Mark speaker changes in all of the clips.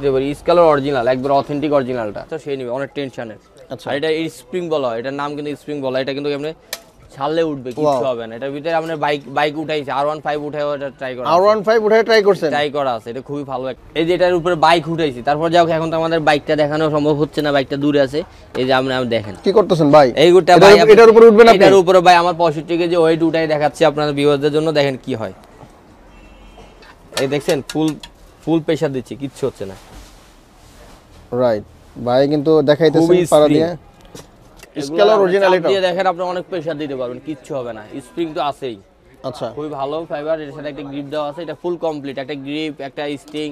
Speaker 1: Debri স্কালার original একবার authentic অরিজিনালটা তো সেই নিবে অনেক টেনশনের।
Speaker 2: আচ্ছা
Speaker 1: আর এটা স্প্রিং বলা হয়, এটার নাম কিন্তু স্প্রিং বলা, এটা কিন্তু এমনি ছাড়লে উঠবে কিছু হবে না। এটার ভিতরে আমরা বাইক উঠাইছে R15 উঠাও, এটা ট্রাই করা
Speaker 2: R15 উঠাই ট্রাই করছেন?
Speaker 1: ট্রাই করা আছে, এটা খুবই ভালো। এই যে এটার উপরে বাইক উঠাইছি, তারপর যাও এখন তো আমাদের বাইকটা দেখানো সম্ভব হচ্ছে না, বাইকটা দূরে আছে। এই যে আপনি দেখেন
Speaker 2: কি করতেছেন ভাই,
Speaker 1: এই গুটা ভাই
Speaker 2: এটার উপরে উঠবেন আপনি?
Speaker 1: এটার উপরে ভাই আমার 65 কেজি ওয়েট উঠাই দেখাচ্ছি আপনাদের ভিউয়ারদের জন্য, দেখেন কি হয়। এই দেখছেন ফুল প্রেসার দিচ্ছি, কিচ্ছু হচ্ছে না।
Speaker 2: রাইট ভাই কিন্তু দেখাইতেছেন পারা দিয়ে স্কেলার অরিজিনাল, এটা
Speaker 1: দিয়ে দেখেন আপনি অনেক প্রেসার দিতে পারবেন, কিচ্ছু হবে না। স্প্রিং তো আছেই।
Speaker 2: আচ্ছা
Speaker 1: খুবই ভালো ফাইবার, এর সাথে একটা গ্রিপ দেওয়া আছে, এটা ফুল কমপ্লিট। একটা গ্রিপ, একটা স্টিং,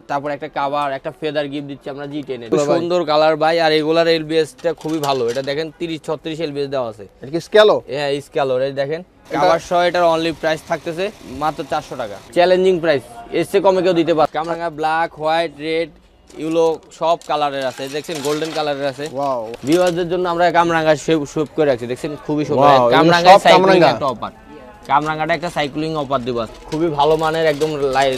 Speaker 1: তারপর একটা কভার, একটা ফেদার গিফট দিচ্ছি আমরা G10 এর। সুন্দর কালার ভাই, আর এগুলার এলবিএসটা খুবই ভালো। এটা দেখেন 30-36 এলবিএস দেওয়া আছে।
Speaker 2: এটা কি স্কেলো?
Speaker 1: হ্যাঁ স্কেলার। এই দেখেন কভার সহ এটার অনলি প্রাইস থাকতেছে মাত্র 400 টাকা। চ্যালেঞ্জিং প্রাইস, এর চেয়ে কমে কেউ দিতে পারে। কামরাঙ্গা ব্ল্যাক, হোয়াইট, রেড, ইউলো সব কালারের আছে, দেখছেন গোল্ডেন কালারের আছে।
Speaker 2: ওয়াও,
Speaker 1: ভিউয়ারদের জন্য আমরা কামরাঙ্গা শেপ করে রাখছি, দেখছেন খুবই সুন্দর। কামরাঙ্গা সাইক্লিং একটা অফার, কামরাঙ্গাটা একটা সাইক্লিং অফার দিব। খুবই ভালো মানের, একদম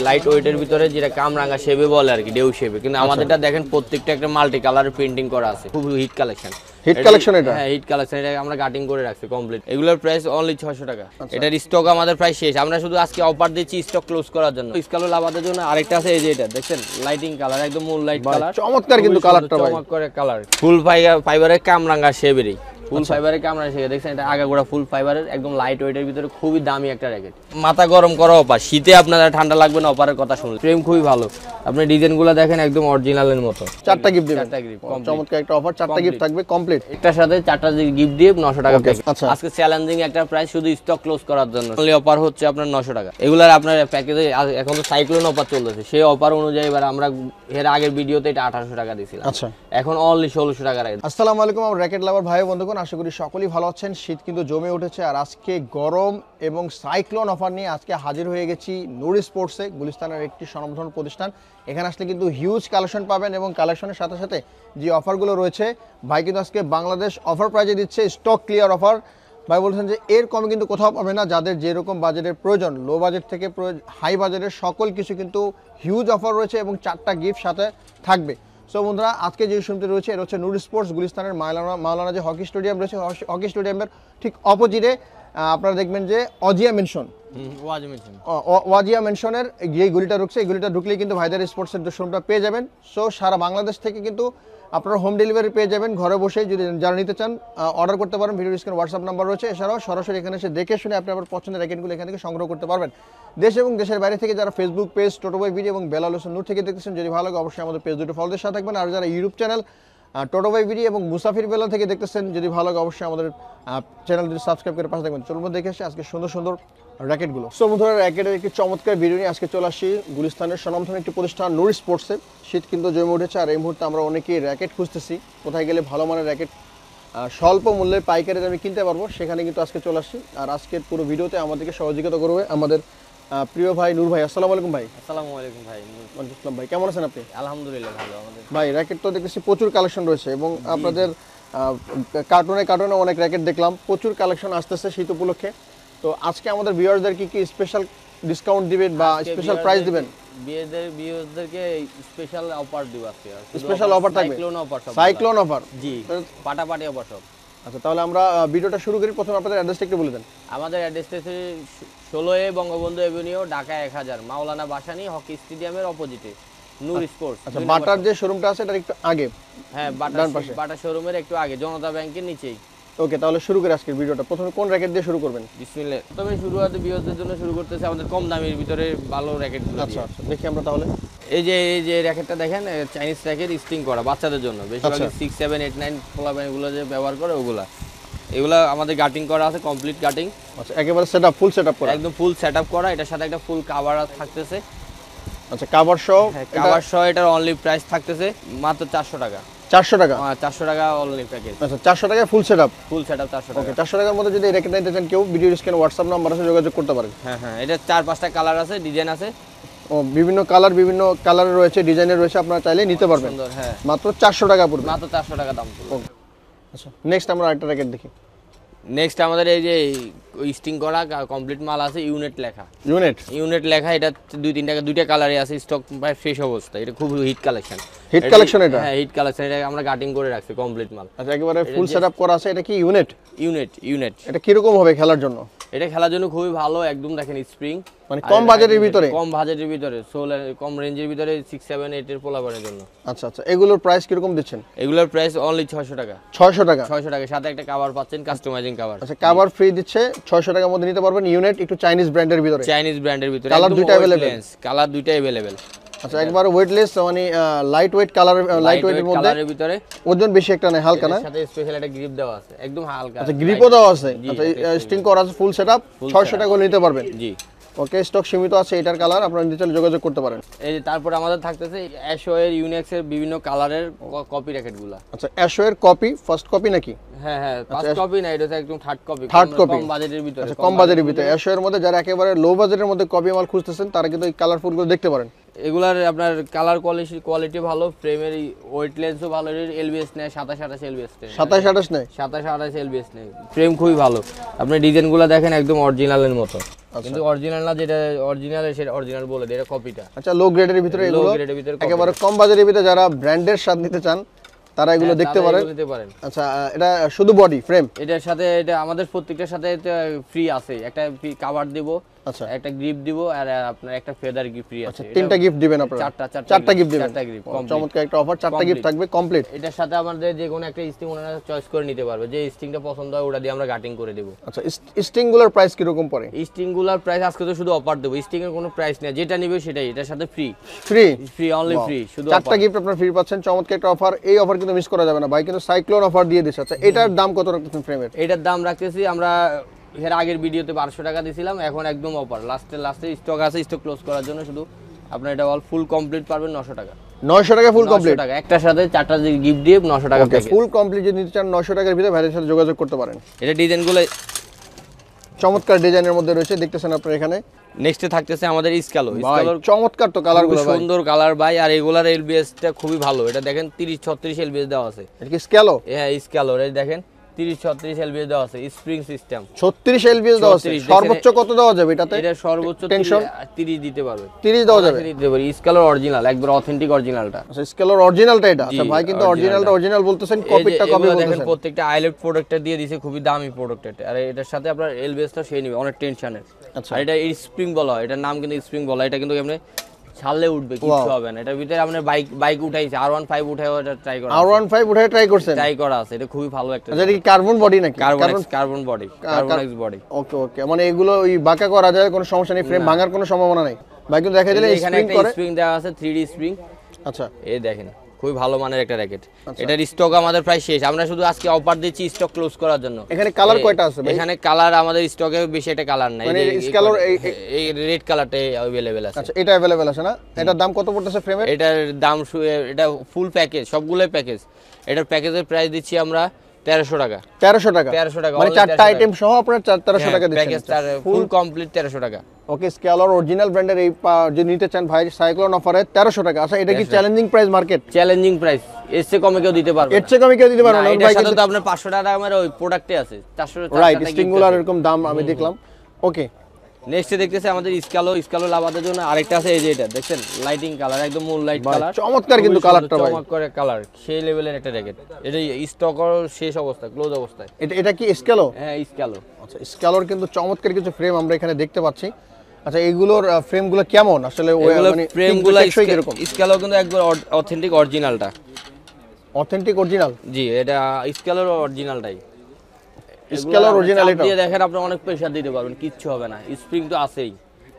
Speaker 1: লাইট ওয়েটের ভিতরে, যেটা কামরাঙ্গা শেপে বলে আর কি, ডেউ শেপে। কিন্তু আমাদেরটা দেখেন প্রত্যেকটা একটা মাল্টি কালারের প্রিন্টিং করা আছে, খুব হিট কালেকশন।
Speaker 2: হিট কালেকশন এটা?
Speaker 1: হ্যাঁ হিট কালেকশন, এটা আমরা কাটিং করে রাখছি কমপ্লিট। এগুলোর প্রাইস অনলি 600 টাকা। এটার স্টক আমাদের প্রায় শেষ, আমরা শুধু আজকে অফার দিচ্ছি স্টক ক্লোজ করার জন্য। স্কালো লাভাদের জন্য আরেকটা আছে, এই যে এটা দেখছেন লাইটিং কালার, একদম মূল লাইট কালার,
Speaker 2: চমৎকার কিন্তু কালারটা ভাই,
Speaker 1: চমৎকার কালার। ফুল ফাইবারের কামরাঙ্গা শেপেরই, ফুল ফাইবারের কামরা শিখে দেখছেন। এটা আগাগোড়া ফুল ফাইবারের, একদম লাইট ওয়েটের ভিতরে খুবই দামি একটা র্যাকেট। মাথা গরম করা অফার, শীতে আপনারা ঠান্ডা লাগবে না অফারের কথা শুনলে। ফ্রেম খুবই ভালো, আপনি ডিজাইনগুলো দেখেন একদম অরিজিনালের মতো।
Speaker 2: 4টা গিফট দিবেন?
Speaker 1: 4টা গিফট,
Speaker 2: চমৎকার একটা অফার, 4টা গিফট থাকবে কমপ্লিট।
Speaker 1: একটার সাথে 4টা গিফট দিয়ে 900 টাকা প্যাকেজ।
Speaker 2: আজকে
Speaker 1: চ্যালেঞ্জিং একটা প্রাইস, শুধু স্টক ক্লোজ করার জন্য অনলি অফার হচ্ছে আপনার 900 টাকা। এগুলার আপনার প্যাকেজে এখন তো সাইক্লোন অফার চলতেছে, সেই অফার অনুযায়ী এবার আমরা এর আগের ভিডিওতে এটা 1800 টাকা দিয়েছিলাম।
Speaker 2: আচ্ছা,
Speaker 1: এখন অনলি 1600 টাকা রাখি।
Speaker 2: আসসালামু আলাইকুম আমার র্যাকেট লাভার ভাই বন্ধুগণ, আশা করি সকলেই ভালো আছেন। শীত কিন্তু জমে উঠেছে, আর আজকে গরম এবং সাইক্লোন অফার নিয়ে আজকে হাজির হয়ে গেছি নূর স্পোর্টসে, গুলিস্তানের একটি স্বনামধন্য প্রতিষ্ঠান। এখানে আসলে কিন্তু হিউজ কালেকশন পাবেন, এবং কালেকশনের সাথে সাথে যে অফারগুলো রয়েছে ভাই কিন্তু আজকে বাংলাদেশ অফার প্রাইজে দিচ্ছে, স্টক ক্লিয়ার অফার। ভাই বলছেন যে এর কমে কিন্তু কোথাও পাবে না। যাদের যেরকম বাজেটের প্রয়োজন, লো বাজেট থেকে হাই বাজেটের সকল কিছু কিন্তু হিউজ অফার রয়েছে, এবং 4টা গিফট সাথে থাকবে। সো বন্ধুরা, আজকে যে শোরুমটি রয়েছে এটা হচ্ছে নূর স্পোর্টস, গুলিস্তানের মাওলানা যে হকি স্টেডিয়াম রয়েছে, হকি স্টেডিয়ামের ঠিক অপোজিটে আপনারা দেখবেন যে ওয়াজিয়া মেনশনের যে গলিটা ঢুকছে, এই গলিটা ঢুকলেই কিন্তু ভাইদের স্পোর্টসের যে শোরুমটা পেয়ে যাবেন। সো সারা বাংলাদেশ থেকে কিন্তু আপনারা হোম ডেলিভারি পেয়ে যাবেন, ঘরে বসে। যদি যারা নিতে চান অর্ডার করতে পারেন, ভিডিও স্ক্রিনে হোয়াটসঅ্যাপ নাম্বার রয়েছে। এছাড়াও সরাসরি এখানে এসে দেখে শুনে আপনি আপনার পছন্দের র্যাকেটগুলো এখান থেকে সংগ্রহ করতে পারবেন। দেশ এবং দেশের বাইরে থেকে যারা ফেসবুক পেজ টোটোবয় ভিডিও এবং বেলাল হোসেন নূর থেকে দেখতেছেন, যদি ভালো লাগে অবশ্যই আমাদের পেজ দুটো ফলোদের সাথে থাকবেন। আর যারা ইউটিউব চ্যানেল টোটোবয় ভিডিও এবং মুসাফির বেলা থেকে দেখতেছেন, যদি ভালো লাগে অবশ্যই আমাদের চ্যানেল দুটো সাবস্ক্রাইব করে পাশে থাকবেন। চলুন দেখে আসি আজকে সুন্দর সুন্দর র্যাকেটগুলো। সো বন্ধুরা, র্যাকেটের একটি চমৎকার ভিডিও নিয়ে আজকে চলে আসি গুলিস্তানের স্বনামধন্য একটি প্রতিষ্ঠান নূর স্পোর্টসে। শীত কিন্তু জমে উঠেছে, আর এই মুহূর্তে আমরা অনেকেই র্যাকেট খুঁজতেছি, কোথায় গেলে ভালো মানের র্যাকেট স্বল্প মূল্যে পাইকারি দামে কিনতে পারবো, সেখানে কিন্তু আজকে চলে আসি। আর আজকের পুরো ভিডিওতে আমাদেরকে সহযোগিতা করবে আমাদের প্রিয় ভাই নূর ভাই। আসসালামু আলাইকুম ভাই।
Speaker 1: আসসালামু আলাইকুম ভাই।
Speaker 2: ওয়ালাইকুম ভাই, কেমন আছেন আপনি?
Speaker 1: আলহামদুলিল্লাহ ভালো। আমাদের
Speaker 2: ভাই র্যাকেট তো দেখতেছি প্রচুর কালেকশন রয়েছে, এবং আপনাদের কার্টুনে অনেক র্যাকেট দেখলাম, প্রচুর কালেকশন আসতেছে শীত উপলক্ষে। তো আজকে আমাদের ভিউয়ারদের কি স্পেশাল ডিসকাউন্ট দিবেন বা স্পেশাল প্রাইস দিবেন?
Speaker 1: ভিউয়ারদেরকে স্পেশাল অফার দিব আজকে।
Speaker 2: স্পেশাল অফার থাকবে, সাইক্লোন অফার।
Speaker 1: জি, পাটাপাটি অফার সব।
Speaker 2: আচ্ছা, তাহলে আমরা ভিডিওটা শুরু করি। প্রথমে আপনাদের অ্যাড্রেসটা একটু বলে দেন।
Speaker 1: আমাদের অ্যাড্রেসটা হচ্ছে 16A বঙ্গবন্ধু এভিনিউ, ঢাকা 1000, মাওলানা ভাসানী হকি স্টেডিয়ামের অপোজিটে নূর স্পোর্টস।
Speaker 2: আচ্ছা, বাটার যে শোরুমটা আছে এটার একটু আগে?
Speaker 1: হ্যাঁ, বাটা শোরুমের একটু আগে, জনতা ব্যাংকের নিচেই।
Speaker 2: ওকে, তাহলে শুরু করে আজকের ভিডিওটা। প্রথমে কোন র্যাকেট দিয়ে শুরু করবেন?
Speaker 1: বিসমিল্লাহ। প্রথমে শুরুতে ভিউয়ারদের জন্য শুরু করতেছে আমাদের কম দামের ভিতরে ভালো র্যাকেটগুলো।
Speaker 2: আচ্ছা আচ্ছা, দেখি আমরা তাহলে।
Speaker 1: এই যে র্যাকেটটা দেখেন, চাইনিজ র্যাকেট, স্টিং করা, বাচ্চাদের জন্য বেশিরভাগ 6, 7, 8, 9 পোলাপান এগুলো যে ব্যবহার করে এগুলা আমাদের গাটিং করা আছে, কমপ্লিট গাটিং।
Speaker 2: আচ্ছা, একেবারে সেটআপ, ফুল সেটআপ করা?
Speaker 1: একদম ফুল সেটআপ করা। এটার সাথে একটা ফুল কভার থাকতেছে।
Speaker 2: আচ্ছা, কভার সহ?
Speaker 1: কভার সহ এটার অনলি প্রাইস থাকতেছে মাত্র 400 টাকা।
Speaker 2: 400 টাকা?
Speaker 1: 400 টাকা অনলি প্যাকেজ।
Speaker 2: আচ্ছা, 400 টাকায় ফুল সেটআপ?
Speaker 1: ফুল সেটআপ 400 টাকা।
Speaker 2: ওকে, 400 টাকার মধ্যে যদি এই র্যাকেট নিতে চান কেউ, ভিডিও স্ক্রিনে হোয়াটসঅ্যাপ নাম্বার আছে, যোগাযোগ করতে পারেন।
Speaker 1: হ্যাঁ, এটা 4-5টা কালার আছে, ডিজাইন আছে।
Speaker 2: ও, বিভিন্ন কালারের রয়েছে, ডিজাইনের রয়েছে, আপনারা চাইলে নিতে পারবেন।
Speaker 1: সুন্দর। হ্যাঁ,
Speaker 2: মাত্র 400 টাকা পড়বে?
Speaker 1: মাত্র 400 টাকা দাম পড়বে।
Speaker 2: আচ্ছা, নেক্সট আমরা আরেকটা র্যাকেট দেখি।
Speaker 1: নেক্সট আমাদের এই যে স্টিং করা কমপ্লিট মাল আছে, ইউনিট লেখা। ইউনিট লেখা, এটা দুইটা কালারে আছে, স্টক প্রায় ফ্রেশ অবস্থা। এটা খুব হিট কালেকশন।
Speaker 2: হিট কালেকশন এটা?
Speaker 1: হ্যাঁ, হিট কালেকশন। এটা আমরা কাটিং করে রাখছি কমপ্লিট মাল।
Speaker 2: আচ্ছা, একেবারে ফুল সেটআপ করা আছে। এটা কি ইউনিট?
Speaker 1: ইউনিট।
Speaker 2: এটা কি রকম হবে খেলার জন্য?
Speaker 1: এটা খেলার জন্য খুবই ভালো, একদম দেখেন স্প্রিং,
Speaker 2: মানে কম বাজেটের ভিতরে,
Speaker 1: কম রেঞ্জের ভিতরে 6, 7, 8 এর পোলাপানের জন্য।
Speaker 2: আচ্ছা আচ্ছা, এগুলোর প্রাইস কি রকম দিচ্ছেন?
Speaker 1: এগুলোর প্রাইস অনলি 600 টাকা।
Speaker 2: 600 টাকা?
Speaker 1: 600 টাকা, সাথে একটা কভার পাচ্ছেন, কাস্টমাইজিং কভার।
Speaker 2: আচ্ছা, কভার ফ্রি দিচ্ছে, 600 টাকার মধ্যে নিতে পারবেন। ইউনিট একটু চাইনিজ ব্র্যান্ডের ভিতরে,
Speaker 1: কালার দুইটা अवेलेबल।
Speaker 2: আচ্ছা, একবার ওয়েটলেস, মানে লাইট ওয়েট কালার, লাইট ওয়েটের
Speaker 1: ভিতরে,
Speaker 2: ওজন বেশি একটা না, হালকা না?
Speaker 1: এর সাথে স্পেশাল একটা গ্রিপ দেওয়া আছে, একদম হালকা।
Speaker 2: আচ্ছা, গ্রিপও দেওয়া আছে। আচ্ছা, স্টিং করা আছে, ফুল সেটআপ, 600 টাকা নিতে পারবেন।
Speaker 1: জি,
Speaker 2: ওকে, স্টক সীমিত আছে এটার কালার, আপনারা নিতে চাইলে যোগাযোগ করতে পারেন।
Speaker 1: এই যে তারপর আমাদের থাকতেছে অ্যাশো এর, ইউনিক্স এর বিভিন্ন কালারের কপি র্যাকেটগুলো।
Speaker 2: আচ্ছা, অ্যাশো এর কপি, ফার্স্ট কপি নাকি?
Speaker 1: হ্যাঁ, ফার্স্ট কপি না, এটা একদম থার্ড কপি, কম বাজেটের ভিতরে।
Speaker 2: আচ্ছা, কম বাজেটের ভিতরে অ্যাশো এর মধ্যে যারা একেবারে লো বাজেটের মধ্যে কপি মাল খুঁজতেছেন, তারা কিন্তু এই কালারফুল গুলো দেখতে পারেন।
Speaker 1: এগুলার আপনার কালার কোয়ালিটি ভালো, ফ্রেমের ওয়েট লেন্সও ভালো। এলবিএস নেয় 27-28 এলবিএস নেয়,
Speaker 2: 27-28 নেয়,
Speaker 1: 27-28 এলবিএস নেয়। ফ্রেম খুবই ভালো, আপনি ডিজাইনগুলো দেখেন একদম অরিজিনালের মতো, কিন্তু অরিজিনাল না, যেটা অরিজিনাল সেটা অরিজিনাল বলে দেয়, এটা কপিটা।
Speaker 2: আচ্ছা, লো গ্রেডের ভিতরে এগুলো, একেবারে কম বাজেটের ভিতরে যারা ব্র্যান্ডের স্বাদ নিতে চান তারা এগুলো দেখতে পারেন। আচ্ছা, এটা শুধু বডি ফ্রেম? এটার সাথে,
Speaker 1: এটা আমাদের প্রত্যেকটার সাথে ফ্রি আছে, একটা কভার দিব,
Speaker 2: আচ্ছা,
Speaker 1: একটা গ্রিপ দিব, আর আপনার একটা ফেদার গিফট ফ্রি আছে।
Speaker 2: আচ্ছা, তিনটা গিফট দিবেন আপনারা? চারটা গিফট দিবেন। চমৎকার একটা অফার, চারটা গিফট থাকবে কমপ্লিট।
Speaker 1: এটার সাথে আমাদের যে কোনো একটা স্টিং ওনারা চয়েস করে নিতে পারবে, যে স্টিংটা পছন্দ হয় ওটা দিয়ে আমরা কাটিং করে দেব।
Speaker 2: আচ্ছা, স্টিং গুলোর প্রাইস কি রকম পড়ে?
Speaker 1: স্টিং গুলোর প্রাইস আজকে তো শুধু অফার দেব, স্টিং এর কোনো প্রাইস নেই, যেটা নিবে সেটাই, এটার সাথে ফ্রি অনলি ফ্রি, শুধু
Speaker 2: চারটা গিফট আপনারা ফ্রি পাচ্ছেন। চমৎকার একটা অফার, এই অফার কিন্তু মিস করা যাবে না ভাই, কিন্তু সাইক্লোন অফার দিয়ে দিচ্ছে। আচ্ছা, এটার দাম কত রাখতেছেন ফ্রেমের?
Speaker 1: এটার দাম রাখতেছি আমরা, এর আগের ভিডিওতে 1200 টাকা দিছিলাম, এখন একদম অফার, লাস্টে স্টক আছে, স্টক ক্লোজ করার জন্য শুধু আপনার এটা অল ফুল কমপ্লিট পারবেন 900 টাকা।
Speaker 2: 900 টাকা ফুল কমপ্লিট?
Speaker 1: একটার সাথে চারটা গিফট দিয়ে 900 টাকা প্যাকেজ।
Speaker 2: ফুল কমপ্লিট যদি নিতে চান 900 টাকার ভিতরে ভাইয়ের সাথে যোগাযোগ করতে পারেন।
Speaker 1: এটা ডিজাইনগুলো
Speaker 2: চমৎকার ডিজাইনের মধ্যে রয়েছে, দেখতেছেন আপনারা এখানে।
Speaker 1: নেক্সটে থাকতেছে আমাদের স্কালোর
Speaker 2: চমৎকার তো কালারগুলো,
Speaker 1: সুন্দর কালার ভাই, আর এগুলার এলবিএসটা খুবই ভালো। এটা দেখেন 30-36 এলবিএস দেওয়া আছে।
Speaker 2: এটা কি স্কালো?
Speaker 1: হ্যাঁ, স্কালোর, এই দেখেন 30-36 এলবিএস দেওয়া আছে, স্প্রিং সিস্টেম।
Speaker 2: 36 এলবিএস দেওয়া আছে। সর্বোচ্চ কত দেওয়া যাবে এটাতে?
Speaker 1: এটা সর্বোচ্চ 30 দিতে পারবে।
Speaker 2: 30 দেওয়া যাবে?
Speaker 1: স্কালোর অরিজিনাল, একবার অথেন্টিক অরিজিনালটা।
Speaker 2: আচ্ছা, স্কালোর অরিজিনালটা এটা? আচ্ছা ভাই, কিন্তু অরিজিনালটা অরিজিনাল বলতেছেন, কপিটা কপি বলতেছেন।
Speaker 1: দেখেন প্রত্যেকটা আইলেট প্রোডাক্টটা দিয়ে দিয়েছে, খুবই দামি প্রোডাক্ট এটা। আর এটার সাথে আপনার এলবিএসটা সেই নিবে, অনেক টেনশনের।
Speaker 2: আচ্ছা,
Speaker 1: আর এটা স্প্রিং বলা হয়, এটার নাম কিন্তু স্প্রিং বলা। এটা কিন্তু এমনি ছাড়লে উঠবে, কিছু হবে না। এটার ভিতরে আমরা বাইক উঠাইছে, R15 উঠায় ওটা ট্রাই করা,
Speaker 2: R15 উঠায় ট্রাই করছেন?
Speaker 1: ট্রাই করা আছে, এটা খুবই ভালো একটা।
Speaker 2: আচ্ছা, এটা কি কার্বন বডি নাকি?
Speaker 1: কার্বন বডি, কার্বনেক্স বডি।
Speaker 2: ওকে, মানে এগুলো ওই বাঁকা করা যায়, কোনো সমস্যা নেই, ফ্রেম ভাঙার কোনো সম্ভাবনা নেই ভাই, কিন্তু দেখা দিলে
Speaker 1: এখানে একটা স্প্রিং দেওয়া আছে, 3D স্প্রিং।
Speaker 2: আচ্ছা,
Speaker 1: এই দেখেন খুবই ভালো মানের একটা র‍্যাকেট। এটার স্টক আমাদের প্রায় শেষ, আমরা শুধু আজকে অফার দিচ্ছি স্টক ক্লোজ করার জন্য।
Speaker 2: এখানে কালার কয়টা আছে ভাই?
Speaker 1: এখানে কালার আমাদের স্টকে বেশি একটা কালার নাই,
Speaker 2: মানে স্কালোর
Speaker 1: এই রেড কালারটাই अवेलेबल আছে।
Speaker 2: আচ্ছা, এটা अवेलेबल আছে না? এটার দাম কত পড়তেছে ফ্রেমের?
Speaker 1: এটার দাম, এটা ফুল প্যাকেজ, সবগুলোই প্যাকেজ। এটার প্যাকেজের প্রাইস দিচ্ছি আমরা 1300 টাকা।
Speaker 2: 1300 টাকা?
Speaker 1: 1300 টাকা,
Speaker 2: মানে চারটা আইটেম সহ আপনারা 1300 টাকা দিচ্ছেন?
Speaker 1: প্যাকেজ তার ফুল কমপ্লিট 1300 টাকা।
Speaker 2: ওকে, স্কালোর অরিজিনাল ব্র্যান্ডের এই যে নিতে চান ভাই, সাইক্লোন অফারে 1300 টাকা। আচ্ছা, এটা কি challenging price market?
Speaker 1: Challenging price, এর চেয়ে কমে কেউ দিতে পারবে না।
Speaker 2: এর চেয়ে কমে কেউ দিতে পারবে না
Speaker 1: ভাই, কিন্তু আপনার 500 টাকা আমার ওই প্রোডাক্টে আছে, 400 টাকা।
Speaker 2: রাইট, স্টিঙ্গুলার এরকম দাম আমি দেখলাম। ওকে,
Speaker 1: নেক্সটে দেখতেছে আমাদের স্কালো লাভাদের জন্য আরেকটা আছে, এই যে এটা দেখছেন, লাইটিং কালার, একদম মূল লাইট কালার,
Speaker 2: চমৎকার কিন্তু কালারটা ভাই,
Speaker 1: চমৎকার কালার, সেই লেভেলের একটা র্যাকেট। এটা স্টকর শেষ অবস্থা, ক্লোজ অবস্থায়।
Speaker 2: এটা কি স্কালো?
Speaker 1: হ্যাঁ, স্কালো।
Speaker 2: আচ্ছা, স্কালোর কিন্তু চমৎকার কিছু ফ্রেম আমরা এখানে দেখতে পাচ্ছি। আচ্ছা, এইগুলোর ফ্রেমগুলো কেমন আসলে?
Speaker 1: মানে ফ্রেমগুলো কিরকম? স্কালো কিন্তু একবার অথেন্টিক অরিজিনালটা।
Speaker 2: Authentic original? জি,
Speaker 1: এটা স্কালোর অরিজিনালটাই।
Speaker 2: স্কালোর অরিজিনাল এটা
Speaker 1: দিয়ে দেখেন, আপনি অনেক প্রেসার দিতে পারবেন, কিচ্ছু হবে না, স্প্রিং তো আছেই।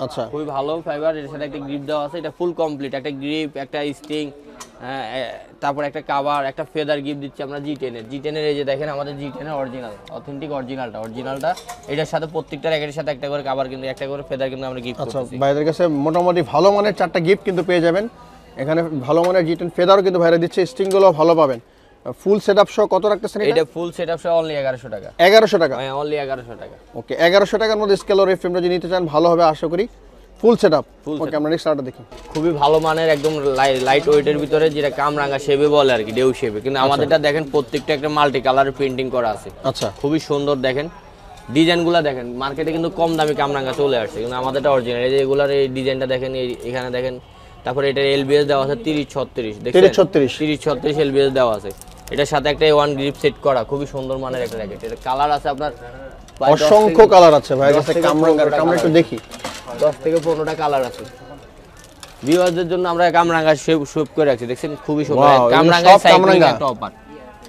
Speaker 2: আচ্ছা,
Speaker 1: খুবই ভালো ফাইবার, এর সাথে একটা গ্রিপ দেওয়া আছে, এটা ফুল কমপ্লিট, একটা গ্রিপ, একটা স্টিং, তারপর একটা কভার, একটা ফেদার গিফট দিচ্ছি আমরা G10 এর। এই যে দেখেন আমাদের G10 এর অরিজিনাল, অথেন্টিক অরিজিনালটা। এটার সাথে প্রত্যেকটা র্যাকেটের সাথে একটা করে কভার, কিন্তু একটা করে ফেদার কিন্তু আমরা গিফট করছি।
Speaker 2: আচ্ছা, ভাইদের কাছে মোটামুটি ভালো মানের চারটা গিফট কিন্তু পেয়ে যাবেন এখানে। ভালো মানের G10 ফেদারও কিন্তু ভাইরা দিচ্ছে, স্টিংগুলো ভালো পাবেন। ফুল সেটআপ সহ কত রাখতেছেন
Speaker 1: এটা? ফুল সেটআপ সহ অনলি 1100 টাকা।
Speaker 2: 1100 টাকা?
Speaker 1: হ্যাঁ, অনলি 1100 টাকা।
Speaker 2: ওকে, 1100 টাকার মধ্যে স্কালোর এই ফ্রেমটা যদি নিতে চান ভালো হবে আশা করি। Full setup. ওকে, আমরা নেক্সট আরেকটা দেখি।
Speaker 1: খুবই ভালো মানের একদম লাইট ওয়েটের ভিতরে, যেটা কামরাঙ্গা শেপে বলে আর কি, ডেউ শেপে। কিন্তু আমাদেরটা দেখেন প্রত্যেকটা একটা মাল্টি কালারের প্রিন্টিং করা আছে।
Speaker 2: আচ্ছা,
Speaker 1: খুবই সুন্দর দেখেন ডিজাইনগুলো দেখেন। মার্কেটে কিন্তু কম দামি কামরাঙ্গা চলে আসছে, কিন্তু আমাদেরটা অরিজিনাল। এই যে এগুলার এই ডিজাইনটা দেখেন, এখানে দেখেন। তারপরে এটা এলবিএস দেওয়া আছে 30-36, দেখেন 30-36 এলবিএস দেওয়া আছে। এটার সাথে একটা ওয়ান গ্রিপ সেট করা, খুবই সুন্দর মানের একটা র্যাকেট। এটা কালার আছে আপনার
Speaker 2: অসংখ্য কালার আছে ভাই কাছে কামরাঙ্গার। আমরা একটু দেখি,
Speaker 1: 10 থেকে 15টা কালার আছে। ভিউয়ারদের জন্য আমরা কামরাঙ্গা শেপ করে রাখছি, দেখছেন খুবই সুন্দর। কামরাঙ্গা সাইক্লিং একটা অফার,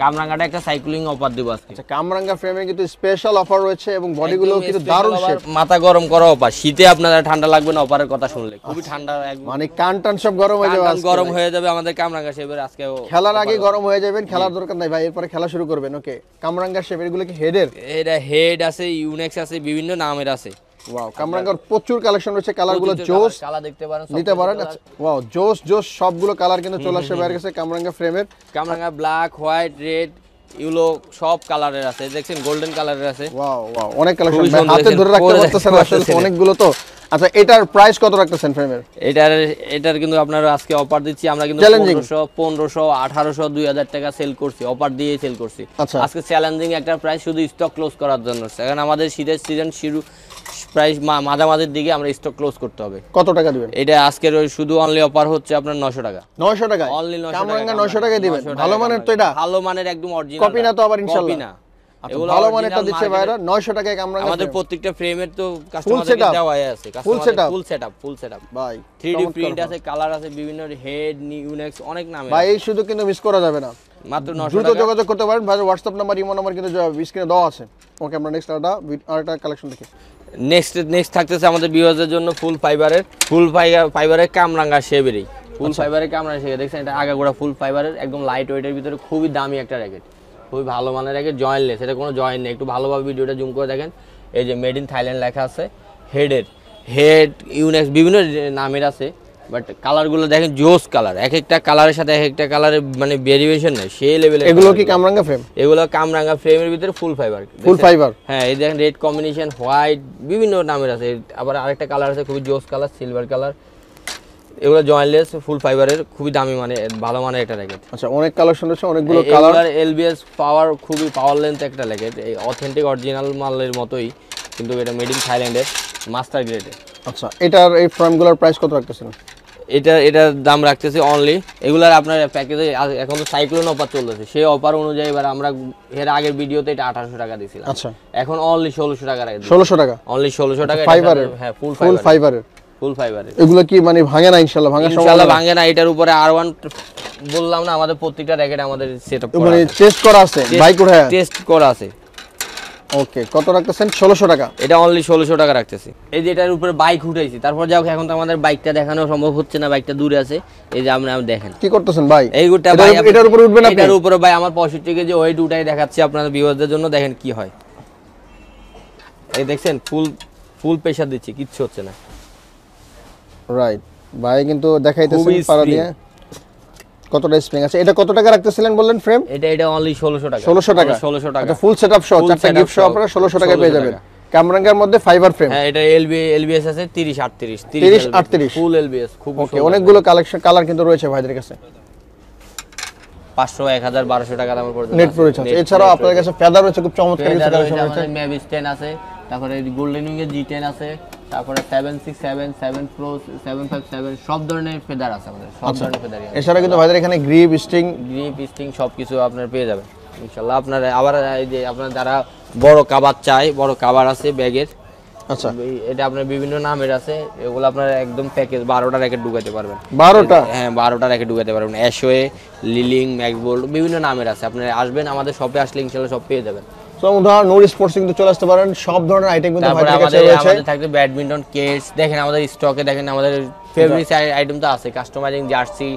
Speaker 1: কামরাঙ্গাটা একটা সাইক্লিং অফার দিব আজকে।
Speaker 2: আচ্ছা, কামরাঙ্গা ফ্রেমে কিন্তু স্পেশাল অফার রয়েছে এবং বডিগুলো কিন্তু দারুণ শেপ।
Speaker 1: মাথা গরম করা অফার, শীতে আপনারা ঠান্ডা লাগবে না অফারের কথা শুনলে। খুবই ঠান্ডা,
Speaker 2: মানে কান টান সব গরম হয়ে যাবে,
Speaker 1: গরম হয়ে যাবে আমাদের কামরাঙ্গা শেপের আজকে।
Speaker 2: খেলার আগে গরম হয়ে যাবেন, খেলার দরকার নাই ভাই, এরপরে খেলা শুরু করবেন। ওকে, কামরাঙ্গা শেপের গুলো কি হেডের?
Speaker 1: এটা হেড আছে, ইউনেক্স আছে, বিভিন্ন নামের আছে।
Speaker 2: ওয়াও, কামরাঙ্গার প্রচুর কালেকশন রয়েছে, কালারগুলো জোস,
Speaker 1: কালার দেখতে পারেন,
Speaker 2: নিতে পারেন। আচ্ছা, ওয়াও, জোস সবগুলো কালার কিন্তু চলে আসে বাইরে কাছে কামরাঙ্গা ফ্রেমের।
Speaker 1: কামরাঙ্গা ব্ল্যাক, হোয়াইট, রেড, ইয়েলো সব কালারের আছে, দেখছেন গোল্ডেন কালারের আছে।
Speaker 2: ওয়াও, অনেক কালেকশন, হাতে ধরে রাখতে পারতেছেন আসলে অনেকগুলো তো। আচ্ছা, এটার প্রাইস কত রাখতেছেন ফ্রেমের?
Speaker 1: এটার কিন্তু আপনারা আজকে অফার দিচ্ছি আমরা, কিন্তু 1500, 1800, 2000 টাকা সেল করছি, অফার দিয়ে সেল করছি। আজকে চ্যালেঞ্জিং একটা প্রাইস, শুধু স্টক ক্লোজ করার জন্য। কারণ আমাদের শীতের সিজন শুরু প্রাইস মাঝামাঝির দিকে আমরা স্টক ক্লোজ করতে হবে।
Speaker 2: কত টাকা দিবেন?
Speaker 1: এটা আজকের শুধু অনলি অফার হচ্ছে আপনার 900 টাকা।
Speaker 2: 900 টাকা
Speaker 1: অনলি 900 টাকা,
Speaker 2: কামরাঙ্গা 900 টাকায় দিবেন। ভালো মানের তো এটা,
Speaker 1: ভালো মানের একদম অরিজিনাল,
Speaker 2: কপি না তো আবার ইনশাআল্লাহ?
Speaker 1: কপি না,
Speaker 2: এগুলো ভালো মানের তো দিচ্ছে ভাইরা। 900 টাকায় কামরাঙ্গা
Speaker 1: আমাদের প্রত্যেকটা ফ্রেমের তো কাস্টমারকে দেওয়া আছে,
Speaker 2: ফুল
Speaker 1: সেটআপ
Speaker 2: ভাই,
Speaker 1: 3D প্রিন্ট আছে, কালার আছে, বিভিন্ন হেড, ইউনেক্স, অনেক নামে
Speaker 2: ভাই। এই শুধু কিন্তু মিস করা যাবে না,
Speaker 1: মাত্র 900
Speaker 2: দ্রুত
Speaker 1: টাকা।
Speaker 2: যোগাযোগ করতে পারেন ভাই, হোয়াটসঅ্যাপ নাম্বার, ইমো নাম্বার কিন্তু স্ক্রিনে দেওয়া আছে। ওকে, আমরা নেক্সট আরেকটা কালেকশন দেখি।
Speaker 1: নেক্সট থাকতেছে আমাদের ভিউয়ারদের জন্য ফুল ফাইবারের কামরাঙ্গা শেপেরই, ফুল ফাইবারের কামরাঙ্গা শেপ। দেখছেন এটা আগাগোড়া ফুল ফাইবারের, একদম লাইট ওয়েটের ভিতরে খুবই দামি একটা র্যাকেট, খুবই ভালো মানের র্যাকেট, জয়েন্টলেস। এটা কোনো জয়েন্ট নেই, একটু ভালোভাবে ভিডিওটা জুম করে দেখেন। এই যে মেড ইন থাইল্যান্ড লেখা আছে। হেড ইউনেক্স বিভিন্ন নামের আছে, বাট কালারগুলো দেখেন জোস কালার। এক একটা কালারের সাথে এক একটা কালারের মানে ভেরিয়েশন নেই, সেই লেভেলের।
Speaker 2: এগুলো কি কামরাঙ্গা ফ্রেম?
Speaker 1: এগুলো কামরাঙ্গা ফ্রেমের ভিতরে ফুল ফাইবার। হ্যাঁ, এই দেখেন রেড কম্বিনেশন, হোয়াইট, বিভিন্ন নামের আছে। আবার আরেকটা কালার আছে খুবই জোস কালার, সিলভার কালার। এগুলো জয়েন্টলেস ফুল ফাইবারের, খুবই দামি মানে ভালো মানের একটা র্যাকেট।
Speaker 2: আচ্ছা, অনেক কালেকশন আছে, অনেকগুলো কালার।
Speaker 1: এলবিএস পাওয়ার, খুবই পাওয়ার লেন্থ একটা র্যাকেট, এই অথেন্টিক অরিজিনাল মালের মতোই, কিন্তু এটা মেড ইন থাইল্যান্ডের, মাস্টার গ্রেডের।
Speaker 2: আচ্ছা, এটার এই ফ্রেমগুলোর প্রাইস কত রাখতেছেন?
Speaker 1: এটার দাম রাখতেছে অনলি, এগুলার আপনার প্যাকেজে এখন তো সাইক্লোন অফার চলতেছে, সেই অফার অনুযায়ী এবার আমরা এর আগের ভিডিওতে এটা 1800 টাকা দিয়েছিলাম।
Speaker 2: আচ্ছা,
Speaker 1: এখন অনলি 1600 টাকা রাখছি।
Speaker 2: 1600 টাকা
Speaker 1: অনলি 1600 টাকা
Speaker 2: ফাইবারের?
Speaker 1: হ্যাঁ, ফুল ফাইবারের।
Speaker 2: এগুলো কি মানে ভাঙে না? ইনশাআল্লাহ
Speaker 1: ভাঙে না। এটার উপরে R1 বললাম না, আমাদের প্রত্যেকটা র্যাকেট আমাদের সেটআপ করা
Speaker 2: মানে টেস্ট করা আছে, বাইক উঠায়
Speaker 1: টেস্ট করা আছে।
Speaker 2: ওকে, কত রাখতেছেন? 1600 টাকা।
Speaker 1: এটা অনলি 1600 টাকা রাখতেছি। এই যে এটার উপরে বাইক উঠাইছি, তারপর যাও, এখন তো আমাদের বাইকটা দেখানো সম্ভব হচ্ছে না, বাইকটা দূরে আছে। এই যে আমরা দেখেন
Speaker 2: কি করতেছেন ভাই,
Speaker 1: এইগুটা ভাই
Speaker 2: এটার উপরে উঠবেন আপনি?
Speaker 1: এটার উপরে ভাই আমার 65 কেজি ওয়েট উঠাই দেখাচ্ছি আপনাদের ভিউয়ারদের জন্য, দেখেন কি হয়। এই দেখছেন ফুল প্রেসার দিচ্ছি, কিচ্ছু হচ্ছে না।
Speaker 2: রাইট ভাই, কিন্তু দেখাইতেছেন পারা দিয়ে কতটা স্প্রিং আছে। এটা কত টাকা রাখতেছিলেন বললেন ফ্রেম?
Speaker 1: এটা অনলি 1600 টাকা।
Speaker 2: 1600 টাকা।
Speaker 1: আচ্ছা,
Speaker 2: ফুল সেটআপ সহ চারটা গিফট সহ আপনারা 1600 টাকায় পেয়ে যাবেন। কামরাঙ্গার মধ্যে ফাইবার ফ্রেম।
Speaker 1: হ্যাঁ, এটা এলবিএস আছে
Speaker 2: 30-38
Speaker 1: ফুল এলবিএস, খুব
Speaker 2: ওকে, অনেকগুলো কালার কিন্তু রয়েছে ভাইদের কাছে।
Speaker 1: 500, 1000, 1200 টাকা দামের পড়বে
Speaker 2: নেট প্রো রয়েছে। এছাড়াও আপনাদের কাছে ফেদার রয়েছে, খুব চমৎকার কিছু কালেকশন রয়েছে।
Speaker 1: ম্যাভিস 10 আছে, তারপরে গোল্ডেন উইং এর G10 আছে, তারপরে 767, 7 Pro, 757 সব ধরনের ফেদার আছে আমাদের, সব ধরনের ফেদারই আছে।
Speaker 2: এছাড়া কিন্তু ভাইদের এখানে গ্রিপ স্টিং
Speaker 1: সবকিছু আপনারা পেয়ে যাবেন ইনশাআল্লাহ। আপনারা আবার এই যে আপনারা যারা বড় কভার চাই, বড় কভার আছে ব্যাগের।
Speaker 2: আচ্ছা,
Speaker 1: এটা আপনার বিভিন্ন নামের আছে, এগুলো আপনারা একদম প্যাকেজ 12টা র্যাকেট ঢুকাতে পারবেন।
Speaker 2: 12টা?
Speaker 1: হ্যাঁ, 12টা র্যাকেট ঢুকাতে পারবেন। অ্যাশওয়ে, লিলিং, ম্যাক্সবোল্ট বিভিন্ন নামের আছে। আপনারা আসবেন আমাদের শপে, আসলে ইনশাআল্লাহ সব পেয়ে যাবেন।
Speaker 2: সো উদাহরণ নূর স্পোর্টস কিন্তু চলে আসতে পারেন, সব ধরনের আইটেম কিন্তু ভাইদের কাছে রয়েছে।
Speaker 1: আমাদের থাকবে ব্যাডমিন্টন কেটস, দেখেন আমাদের স্টকে, দেখেন আমাদের ফেভারিট আইটেম তো আছে, কাস্টমাইজিং জার্সি,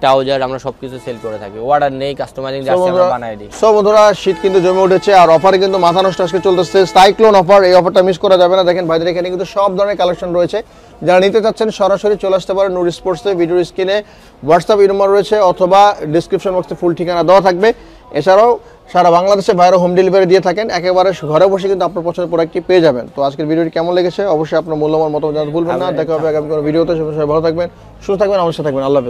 Speaker 1: ট্রাউজার, আমরা সবকিছু সেল করে থাকি। অর্ডার নেই, কাস্টমাইজিং জার্সি আমরা বানাই দিই।
Speaker 2: সো বন্ধুরা, শীত কিন্তু জমে উঠেছে, আর অফারে কিন্তু মাথা নষ্ট আজকে চলতেছে, সাইক্লোন অফার। এই অফারটা মিস করা যাবে না। দেখেন ভাইদের এখানে কিন্তু সব ধরনের কালেকশন রয়েছে। যারা নিতে চাচ্ছেন সরাসরি চলে আসতে পারেন নূর স্পোর্টসে। ভিডিওর স্ক্রিনে হোয়াটসঅ্যাপ নম্বর রয়েছে, অথবা ডেসক্রিপশন বক্সে ফুল ঠিকানা দেওয়া থাকবে। এছাড়াও সারা বাংলাদেশে বাইরে হোম ডেলিভারি দিয়ে থাকেন, একেবারে ঘরে বসে কিন্তু আপনার পছন্দের প্রোডাক্টটি পেয়ে যাবেন। তো আজকের ভিডিওটি কেমন লেগেছে অবশ্যই আপনার মূল্যবান মতামত জানাতে ভুলবেন না। দেখা হবে আগামী কোনো ভিডিওতে, সবাই ভালো থাকবেন, সুস্থ থাকবেন, আমার সাথে থাকবেন। আল্লাহ হাফেজ।